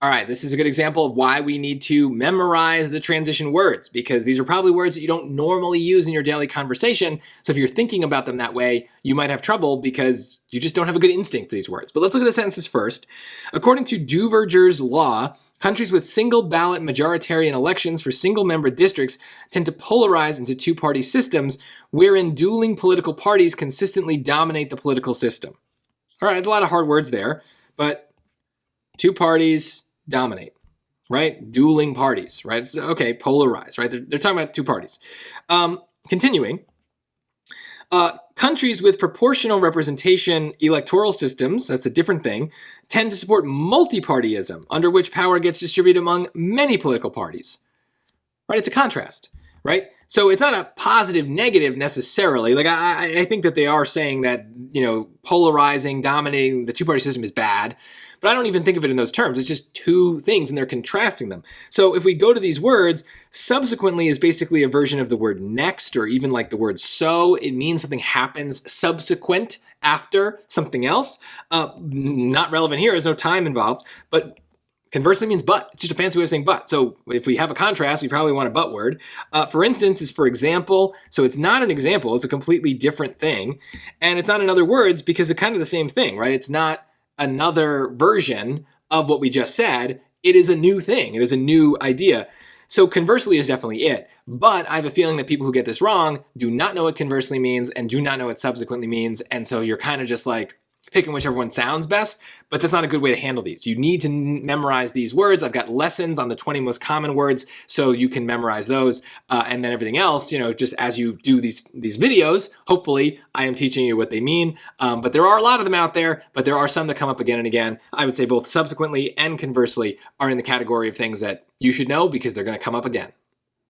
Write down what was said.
All right, this is a good example of why we need to memorize the transition words, because these are probably words that you don't normally use in your daily conversation. So if you're thinking about them that way, you might have trouble because you just don't have a good instinct for these words. But let's look at the sentences first. According to Duverger's law, countries with single ballot majoritarian elections for single-member districts tend to polarize into two-party systems wherein dueling political parties consistently dominate the political system. All right, there's a lot of hard words there, but two parties dominate, right? Dueling parties, right? So, okay, polarize, right? They're talking about two parties. Continuing, countries with proportional representation electoral systems, that's a different thing, tend to support multi-partyism, under which power gets distributed among many political parties, right? It's a contrast, right? So it's not a positive negative necessarily. Like I think that they are saying that, polarizing, dominating the two-party system is bad, but I don't even think of it in those terms. It's just two things and they're contrasting them. So if we go to these words, subsequently is basically a version of the word next, or even like the word so. It means something happens subsequent after something else. Not relevant here, there's no time involved, but conversely means but. It's just a fancy way of saying but. So if we have a contrast, we probably want a but word. For instance is for example. So it's not an example. It's a completely different thing. And it's not in other words because it's kind of the same thing, right? It's not another version of what we just said. It is a new thing. It is a new idea. So conversely is definitely it. But I have a feeling that people who get this wrong do not know what conversely means and do not know what subsequently means. And so you're kind of just like picking whichever one sounds best, but that's not a good way to handle these. You need to memorize these words. I've got lessons on the 20 most common words, so you can memorize those. And then everything else, just as you do these videos, hopefully I am teaching you what they mean. But there are a lot of them out there, but there are some that come up again and again. I would say both subsequently and conversely are in the category of things that you should know because they're going to come up again.